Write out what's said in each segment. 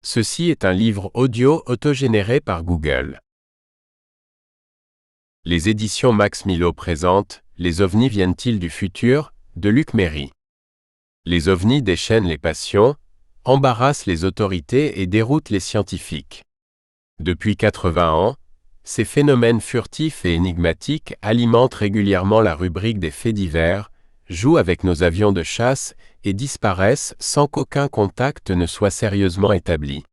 Ceci est un livre audio autogénéré par Google. Les éditions Max Milo présentent « Les ovnis viennent-ils du futur ?» de Luc Méry. Les ovnis déchaînent les passions, embarrassent les autorités et déroutent les scientifiques. Depuis 80 ans, ces phénomènes furtifs et énigmatiques alimentent régulièrement la rubrique des faits divers, jouent avec nos avions de chasse et disparaissent sans qu'aucun contact ne soit sérieusement établi.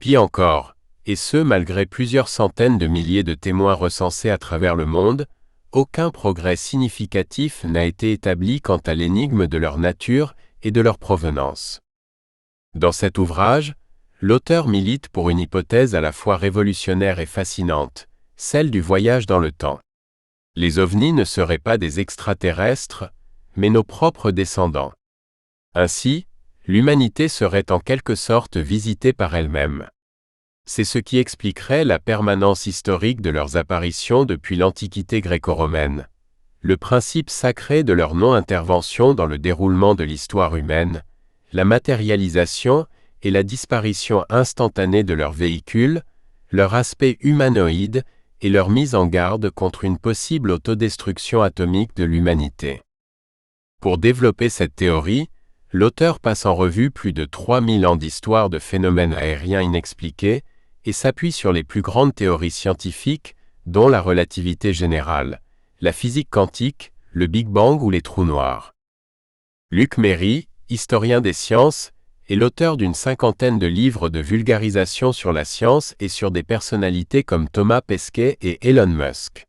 Pis encore, et ce malgré plusieurs centaines de milliers de témoins recensés à travers le monde, aucun progrès significatif n'a été établi quant à l'énigme de leur nature et de leur provenance. Dans cet ouvrage, l'auteur milite pour une hypothèse à la fois révolutionnaire et fascinante, celle du voyage dans le temps. Les ovnis ne seraient pas des extraterrestres, mais nos propres descendants. Ainsi, l'humanité serait en quelque sorte visitée par elle-même. C'est ce qui expliquerait la permanence historique de leurs apparitions depuis l'Antiquité gréco-romaine, le principe sacré de leur non-intervention dans le déroulement de l'histoire humaine, la matérialisation et la disparition instantanée de leurs véhicules, leur aspect humanoïde et leur mise en garde contre une possible autodestruction atomique de l'humanité. Pour développer cette théorie, l'auteur passe en revue plus de 3000 ans d'histoire de phénomènes aériens inexpliqués et s'appuie sur les plus grandes théories scientifiques, dont la relativité générale, la physique quantique, le Big Bang ou les trous noirs. Luc Méry, historien des sciences, est l'auteur d'une cinquantaine de livres de vulgarisation sur la science et sur des personnalités comme Thomas Pesquet et Elon Musk.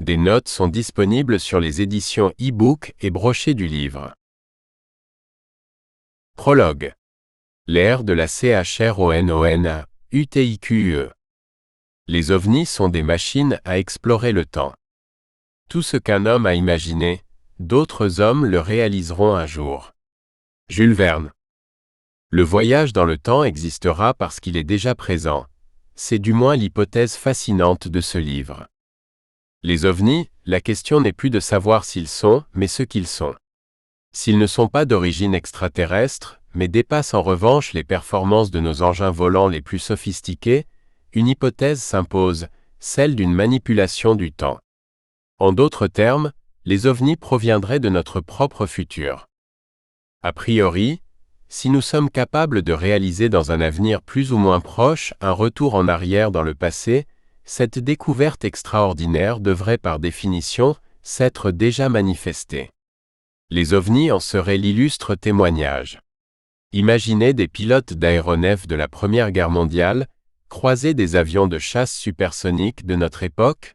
Des notes sont disponibles sur les éditions e-book et brochets du livre. Prologue. L'ère de la CHRONONA-UTIQUE. Les ovnis sont des machines à explorer le temps. Tout ce qu'un homme a imaginé, d'autres hommes le réaliseront un jour. Jules Verne. Le voyage dans le temps existera parce qu'il est déjà présent. C'est du moins l'hypothèse fascinante de ce livre. Les ovnis, la question n'est plus de savoir s'ils sont, mais ce qu'ils sont. S'ils ne sont pas d'origine extraterrestre, mais dépassent en revanche les performances de nos engins volants les plus sophistiqués, une hypothèse s'impose, celle d'une manipulation du temps. En d'autres termes, les ovnis proviendraient de notre propre futur. A priori, si nous sommes capables de réaliser dans un avenir plus ou moins proche un retour en arrière dans le passé, cette découverte extraordinaire devrait par définition s'être déjà manifestée. Les ovnis en seraient l'illustre témoignage. Imaginez des pilotes d'aéronefs de la Première Guerre mondiale croiser des avions de chasse supersoniques de notre époque.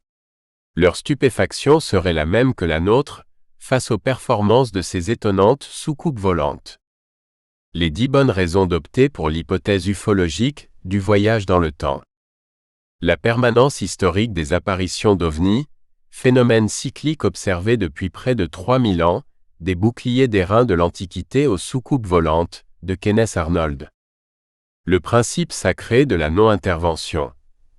Leur stupéfaction serait la même que la nôtre face aux performances de ces étonnantes soucoupes volantes. Les 10 bonnes raisons d'opter pour l'hypothèse ufologique du voyage dans le temps. La permanence historique des apparitions d'ovnis, phénomène cyclique observé depuis près de 3000 ans, des boucliers d'airain de l'Antiquité aux soucoupes volantes, de Kenneth Arnold. Le principe sacré de la non-intervention,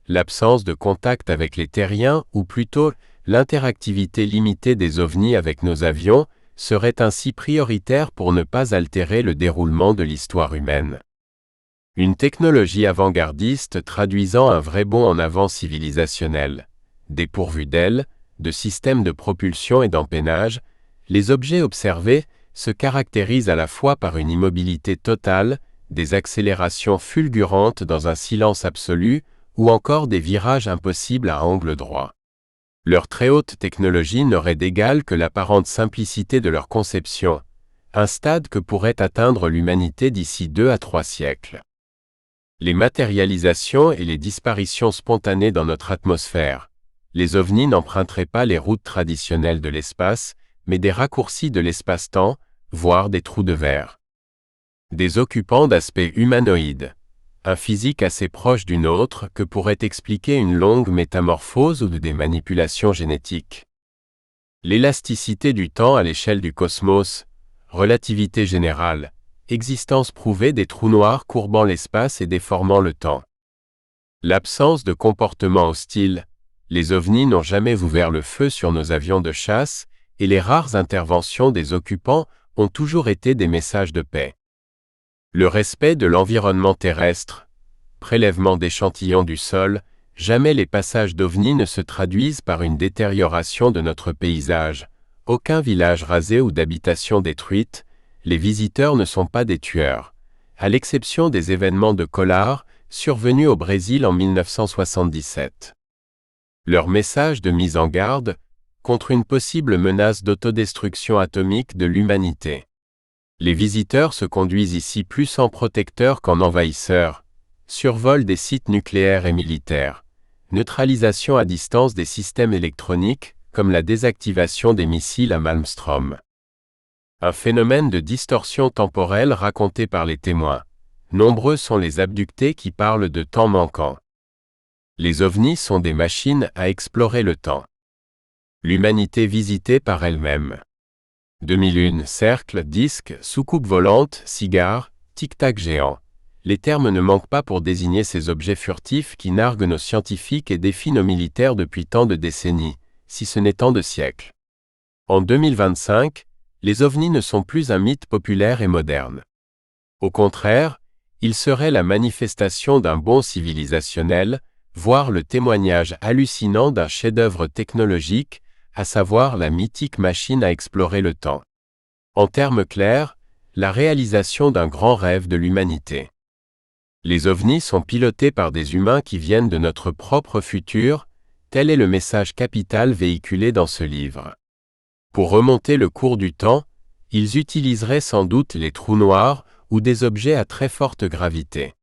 l'absence de contact avec les terriens ou plutôt l'interactivité limitée des ovnis avec nos avions, serait ainsi prioritaire pour ne pas altérer le déroulement de l'histoire humaine. Une technologie avant-gardiste traduisant un vrai bond en avant civilisationnel. Dépourvus d'ailes, de systèmes de propulsion et d'empennage, les objets observés se caractérisent à la fois par une immobilité totale, des accélérations fulgurantes dans un silence absolu, ou encore des virages impossibles à angle droit. Leur très haute technologie n'aurait d'égal que l'apparente simplicité de leur conception, un stade que pourrait atteindre l'humanité d'ici 2 à 3 siècles. Les matérialisations et les disparitions spontanées dans notre atmosphère. Les ovnis n'emprunteraient pas les routes traditionnelles de l'espace, mais des raccourcis de l'espace-temps, voire des trous de verre. Des occupants d'aspect humanoïde. Un physique assez proche du nôtre que pourrait expliquer une longue métamorphose ou des manipulations génétiques. L'élasticité du temps à l'échelle du cosmos, relativité générale, existence prouvée des trous noirs courbant l'espace et déformant le temps. L'absence de comportement hostile, les ovnis n'ont jamais ouvert le feu sur nos avions de chasse et les rares interventions des occupants ont toujours été des messages de paix. Le respect de l'environnement terrestre, prélèvement d'échantillons du sol, jamais les passages d'OVNI ne se traduisent par une détérioration de notre paysage, aucun village rasé ou d'habitation détruite, les visiteurs ne sont pas des tueurs, à l'exception des événements de Collard, survenus au Brésil en 1977. Leur message de mise en garde contre une possible menace d'autodestruction atomique de l'humanité. Les visiteurs se conduisent ici plus en protecteurs qu'en envahisseurs, survol des sites nucléaires et militaires, neutralisation à distance des systèmes électroniques, comme la désactivation des missiles à Malmstrom. Un phénomène de distorsion temporelle raconté par les témoins. Nombreux sont les abductés qui parlent de temps manquant. Les ovnis sont des machines à explorer le temps. L'humanité visitée par elle-même. 2001, cercle, disque, soucoupe volante, cigare, tic-tac géant. Les termes ne manquent pas pour désigner ces objets furtifs qui narguent nos scientifiques et défient nos militaires depuis tant de décennies, si ce n'est tant de siècles. En 2025, les ovnis ne sont plus un mythe populaire et moderne. Au contraire, ils seraient la manifestation d'un bond civilisationnel, voire le témoignage hallucinant d'un chef-d'œuvre technologique, à savoir la mythique machine à explorer le temps. En termes clairs, la réalisation d'un grand rêve de l'humanité. Les ovnis sont pilotés par des humains qui viennent de notre propre futur, tel est le message capital véhiculé dans ce livre. Pour remonter le cours du temps, ils utiliseraient sans doute les trous noirs ou des objets à très forte gravité.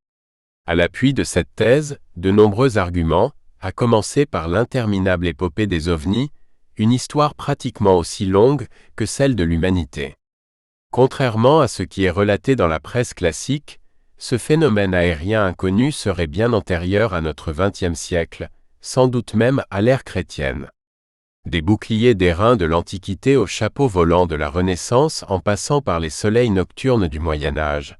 À l'appui de cette thèse, de nombreux arguments, à commencer par l'interminable épopée des ovnis, une histoire pratiquement aussi longue que celle de l'humanité. Contrairement à ce qui est relaté dans la presse classique, ce phénomène aérien inconnu serait bien antérieur à notre XXe siècle, sans doute même à l'ère chrétienne. Des boucliers d'airain de l'Antiquité aux chapeaux volants de la Renaissance en passant par les soleils nocturnes du Moyen Âge,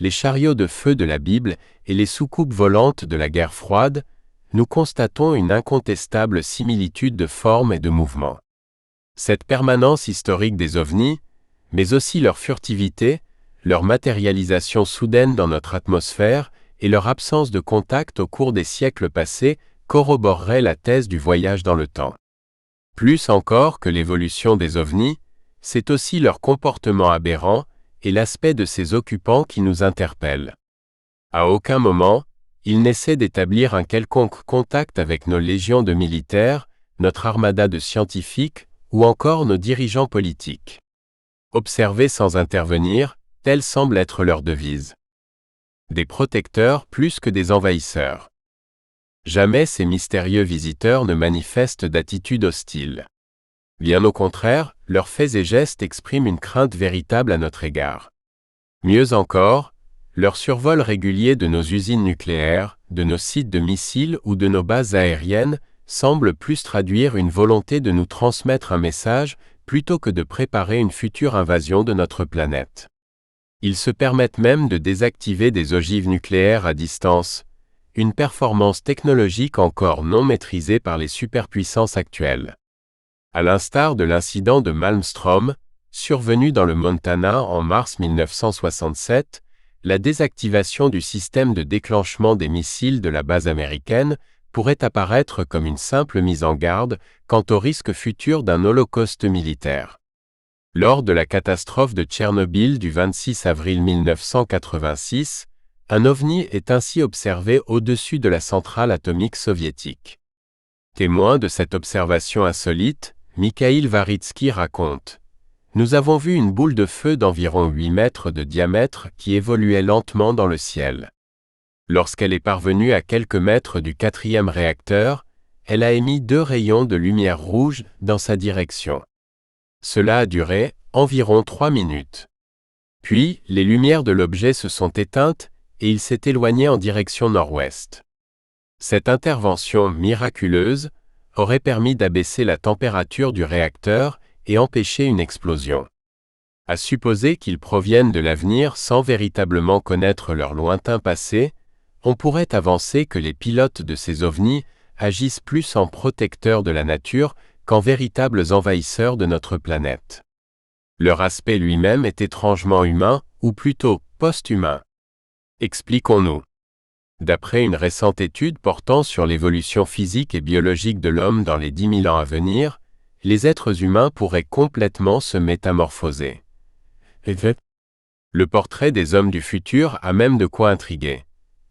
les chariots de feu de la Bible et les soucoupes volantes de la guerre froide, nous constatons une incontestable similitude de forme et de mouvement. Cette permanence historique des ovnis, mais aussi leur furtivité, leur matérialisation soudaine dans notre atmosphère et leur absence de contact au cours des siècles passés corroboreraient la thèse du voyage dans le temps. Plus encore que l'évolution des ovnis, c'est aussi leur comportement aberrant et l'aspect de ces occupants qui nous interpellent. À aucun moment, ils n'essaient d'établir un quelconque contact avec nos légions de militaires, notre armada de scientifiques ou encore nos dirigeants politiques. Observer sans intervenir, telle semble être leur devise. Des protecteurs plus que des envahisseurs. Jamais ces mystérieux visiteurs ne manifestent d'attitude hostile. Bien au contraire, leurs faits et gestes expriment une crainte véritable à notre égard. Mieux encore, leur survol régulier de nos usines nucléaires, de nos sites de missiles ou de nos bases aériennes semble plus traduire une volonté de nous transmettre un message plutôt que de préparer une future invasion de notre planète. Ils se permettent même de désactiver des ogives nucléaires à distance, une performance technologique encore non maîtrisée par les superpuissances actuelles. À l'instar de l'incident de Malmstrom, survenu dans le Montana en mars 1967, la désactivation du système de déclenchement des missiles de la base américaine pourrait apparaître comme une simple mise en garde quant au risque futur d'un holocauste militaire. Lors de la catastrophe de Tchernobyl du 26 avril 1986, un ovni est ainsi observé au-dessus de la centrale atomique soviétique. Témoin de cette observation insolite, Mikhail Varitsky raconte : « Nous avons vu une boule de feu d'environ 8 mètres de diamètre qui évoluait lentement dans le ciel. Lorsqu'elle est parvenue à quelques mètres du 4e réacteur, elle a émis 2 rayons de lumière rouge dans sa direction. Cela a duré environ 3 minutes. Puis, les lumières de l'objet se sont éteintes et il s'est éloigné en direction nord-ouest. Cette intervention miraculeuse aurait permis d'abaisser la température du réacteur et empêcher une explosion. À supposer qu'ils proviennent de l'avenir sans véritablement connaître leur lointain passé, on pourrait avancer que les pilotes de ces ovnis agissent plus en protecteurs de la nature qu'en véritables envahisseurs de notre planète. Leur aspect lui-même est étrangement humain, ou plutôt post-humain. Expliquons-nous. D'après une récente étude portant sur l'évolution physique et biologique de l'homme dans les 10 000 ans à venir, les êtres humains pourraient complètement se métamorphoser. Le portrait des hommes du futur a même de quoi intriguer.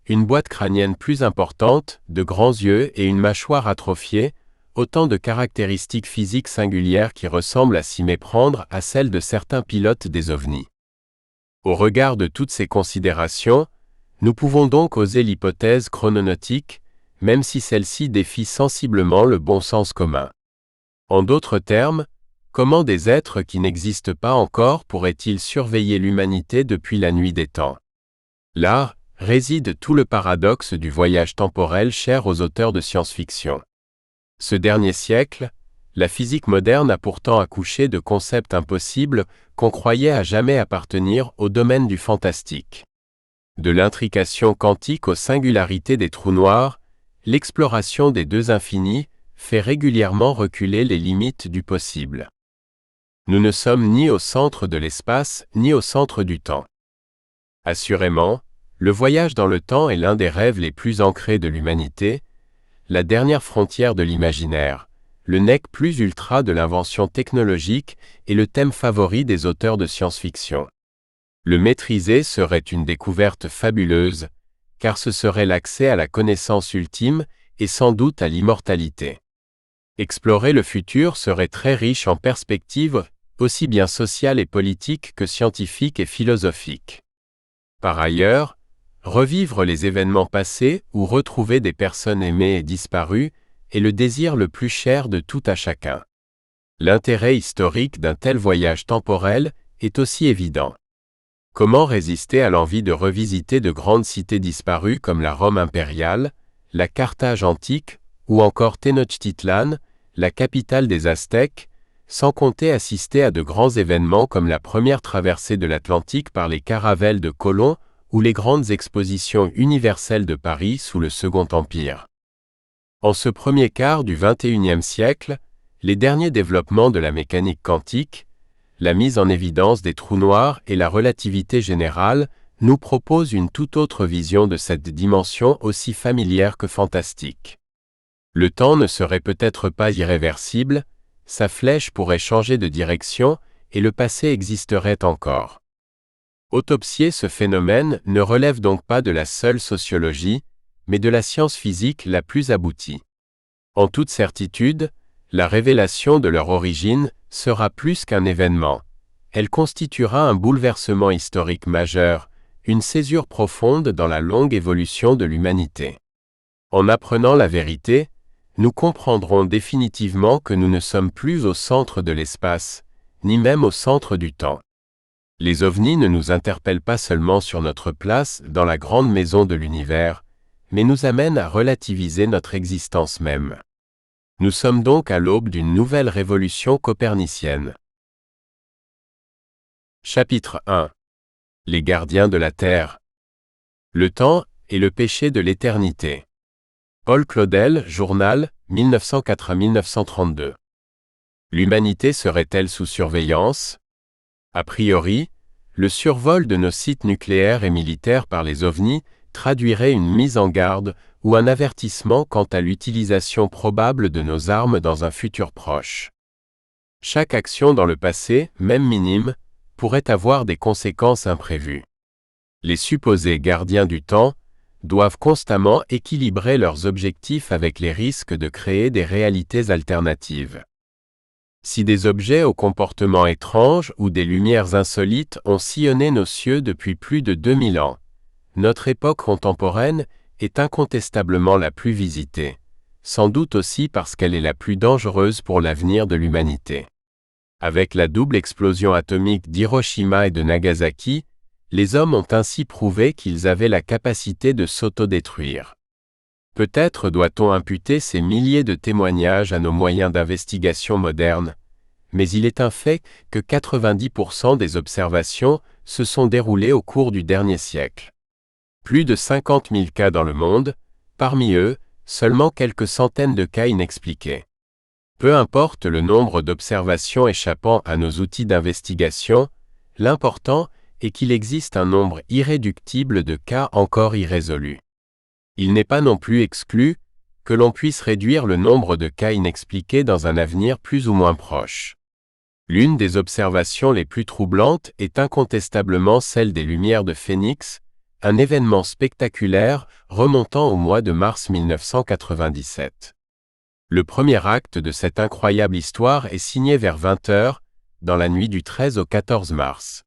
Une boîte crânienne plus importante, de grands yeux et une mâchoire atrophiée, autant de caractéristiques physiques singulières qui ressemblent à s'y méprendre à celles de certains pilotes des ovnis. Au regard de toutes ces considérations, nous pouvons donc oser l'hypothèse chrononautique, même si celle-ci défie sensiblement le bon sens commun. En d'autres termes, comment des êtres qui n'existent pas encore pourraient-ils surveiller l'humanité depuis la nuit des temps? Là réside tout le paradoxe du voyage temporel cher aux auteurs de science-fiction. Ce dernier siècle, la physique moderne a pourtant accouché de concepts impossibles qu'on croyait à jamais appartenir au domaine du fantastique. De l'intrication quantique aux singularités des trous noirs, l'exploration des deux infinis fait régulièrement reculer les limites du possible. Nous ne sommes ni au centre de l'espace, ni au centre du temps. Assurément, le voyage dans le temps est l'un des rêves les plus ancrés de l'humanité, la dernière frontière de l'imaginaire, le nec plus ultra de l'invention technologique et le thème favori des auteurs de science-fiction. Le maîtriser serait une découverte fabuleuse, car ce serait l'accès à la connaissance ultime et sans doute à l'immortalité. Explorer le futur serait très riche en perspectives, aussi bien sociales et politiques que scientifiques et philosophiques. Par ailleurs, revivre les événements passés ou retrouver des personnes aimées et disparues est le désir le plus cher de tout à chacun. L'intérêt historique d'un tel voyage temporel est aussi évident. Comment résister à l'envie de revisiter de grandes cités disparues comme la Rome impériale, la Carthage antique ou encore Tenochtitlan, la capitale des Aztèques, sans compter assister à de grands événements comme la première traversée de l'Atlantique par les caravelles de Colomb ou les grandes expositions universelles de Paris sous le Second Empire. En ce premier quart du XXIe siècle, les derniers développements de la mécanique quantique, la mise en évidence des trous noirs et la relativité générale nous proposent une toute autre vision de cette dimension aussi familière que fantastique. Le temps ne serait peut-être pas irréversible, sa flèche pourrait changer de direction et le passé existerait encore. Autopsier ce phénomène ne relève donc pas de la seule sociologie, mais de la science physique la plus aboutie. En toute certitude, la révélation de leur origine sera plus qu'un événement. Elle constituera un bouleversement historique majeur, une césure profonde dans la longue évolution de l'humanité. En apprenant la vérité, nous comprendrons définitivement que nous ne sommes plus au centre de l'espace, ni même au centre du temps. Les ovnis ne nous interpellent pas seulement sur notre place dans la grande maison de l'univers, mais nous amènent à relativiser notre existence même. Nous sommes donc à l'aube d'une nouvelle révolution copernicienne. Chapitre 1. Les gardiens de la Terre. Le temps et le péché de l'éternité. Paul Claudel, Journal, 1904-1932. L'humanité serait-elle sous surveillance? A priori, le survol de nos sites nucléaires et militaires par les ovnis traduirait une mise en garde ou un avertissement quant à l'utilisation probable de nos armes dans un futur proche. Chaque action dans le passé, même minime, pourrait avoir des conséquences imprévues. Les supposés gardiens du temps doivent constamment équilibrer leurs objectifs avec les risques de créer des réalités alternatives. Si des objets au comportement étrange ou des lumières insolites ont sillonné nos cieux depuis plus de 2000 ans, notre époque contemporaine est incontestablement la plus visitée, sans doute aussi parce qu'elle est la plus dangereuse pour l'avenir de l'humanité. Avec la double explosion atomique d'Hiroshima et de Nagasaki, les hommes ont ainsi prouvé qu'ils avaient la capacité de s'autodétruire. Peut-être doit-on imputer ces milliers de témoignages à nos moyens d'investigation modernes, mais il est un fait que 90% des observations se sont déroulées au cours du dernier siècle. Plus de 50 000 cas dans le monde, parmi eux, seulement quelques centaines de cas inexpliqués. Peu importe le nombre d'observations échappant à nos outils d'investigation, l'important et qu'il existe un nombre irréductible de cas encore irrésolus. Il n'est pas non plus exclu que l'on puisse réduire le nombre de cas inexpliqués dans un avenir plus ou moins proche. L'une des observations les plus troublantes est incontestablement celle des lumières de Phénix, un événement spectaculaire remontant au mois de mars 1997. Le premier acte de cette incroyable histoire est signé vers 20 h, dans la nuit du 13 au 14 mars.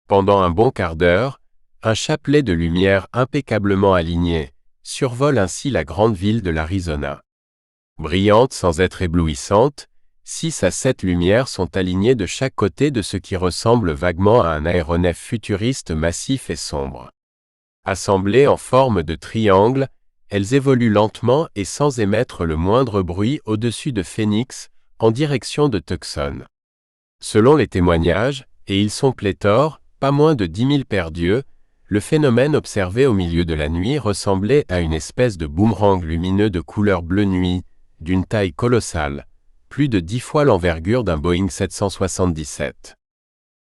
Pendant un bon quart d'heure, un chapelet de lumière impeccablement aligné survole ainsi la grande ville de l'Arizona. Brillantes sans être éblouissantes, 6 à 7 lumières sont alignées de chaque côté de ce qui ressemble vaguement à un aéronef futuriste massif et sombre. Assemblées en forme de triangle, elles évoluent lentement et sans émettre le moindre bruit au-dessus de Phoenix, en direction de Tucson. Selon les témoignages, et ils sont pléthores, pas moins de 10 000 paires d'yeux, le phénomène observé au milieu de la nuit ressemblait à une espèce de boomerang lumineux de couleur bleu nuit, d'une taille colossale, plus de 10 fois l'envergure d'un Boeing 777.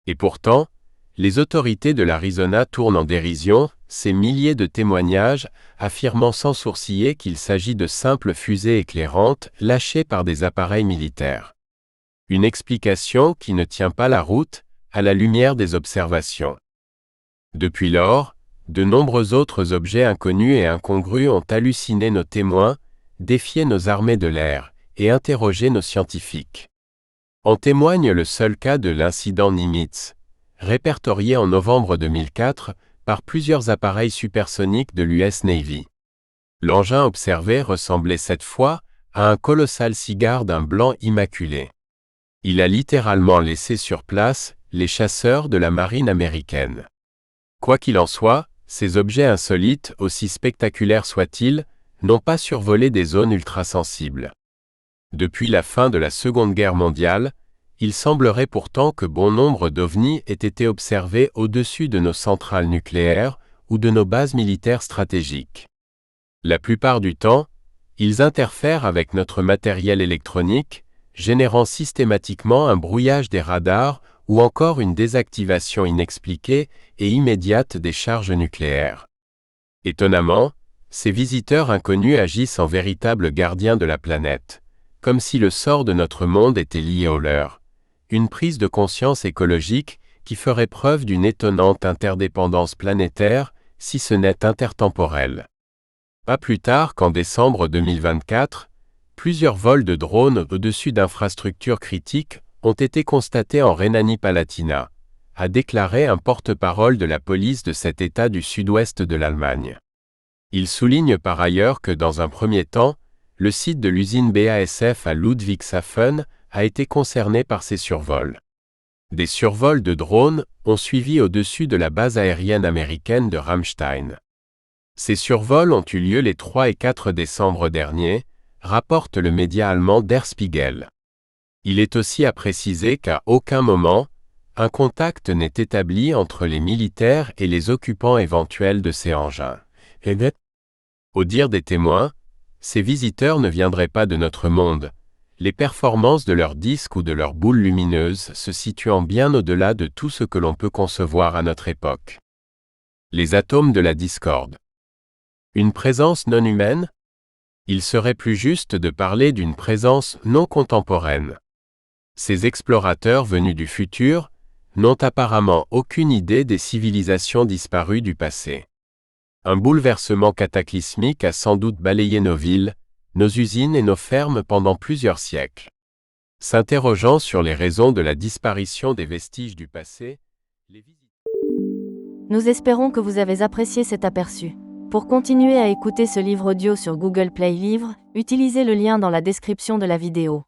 Et pourtant, les autorités de l'Arizona tournent en dérision ces milliers de témoignages affirmant sans sourciller qu'il s'agit de simples fusées éclairantes lâchées par des appareils militaires. Une explication qui ne tient pas la route à la lumière des observations. Depuis lors, de nombreux autres objets inconnus et incongrus ont halluciné nos témoins, défié nos armées de l'air et interrogé nos scientifiques. En témoigne le seul cas de l'incident Nimitz, répertorié en novembre 2004 par plusieurs appareils supersoniques de l'US Navy. L'engin observé ressemblait cette fois à un colossal cigare d'un blanc immaculé. Il a littéralement laissé sur place les chasseurs de la marine américaine. Quoi qu'il en soit, ces objets insolites, aussi spectaculaires soient-ils, n'ont pas survolé des zones ultrasensibles. Depuis la fin de la Seconde Guerre mondiale, il semblerait pourtant que bon nombre d'ovnis aient été observés au-dessus de nos centrales nucléaires ou de nos bases militaires stratégiques. La plupart du temps, ils interfèrent avec notre matériel électronique, générant systématiquement un brouillage des radars ou encore une désactivation inexpliquée et immédiate des charges nucléaires. Étonnamment, ces visiteurs inconnus agissent en véritables gardiens de la planète, comme si le sort de notre monde était lié au leur. Une prise de conscience écologique qui ferait preuve d'une étonnante interdépendance planétaire, si ce n'est intertemporelle. Pas plus tard qu'en décembre 2024, plusieurs vols de drones au-dessus d'infrastructures critiques ont été constatés en Rhénanie-Palatinat, a déclaré un porte-parole de la police de cet État du sud-ouest de l'Allemagne. Il souligne par ailleurs que dans un premier temps, le site de l'usine BASF à Ludwigshafen a été concerné par ces survols. Des survols de drones ont suivi au-dessus de la base aérienne américaine de Ramstein. Ces survols ont eu lieu les 3 et 4 décembre dernier, rapporte le média allemand Der Spiegel. Il est aussi à préciser qu'à aucun moment, un contact n'est établi entre les militaires et les occupants éventuels de ces engins. Au dire des témoins, ces visiteurs ne viendraient pas de notre monde, les performances de leurs disques ou de leurs boules lumineuses se situant bien au-delà de tout ce que l'on peut concevoir à notre époque. Les atomes de la discorde. Une présence non humaine? Il serait plus juste de parler d'une présence non contemporaine. Ces explorateurs venus du futur n'ont apparemment aucune idée des civilisations disparues du passé. Un bouleversement cataclysmique a sans doute balayé nos villes, nos usines et nos fermes pendant plusieurs siècles. S'interrogeant sur les raisons de la disparition des vestiges du passé, Nous espérons que vous avez apprécié cet aperçu. Pour continuer à écouter ce livre audio sur Google Play Livres, utilisez le lien dans la description de la vidéo.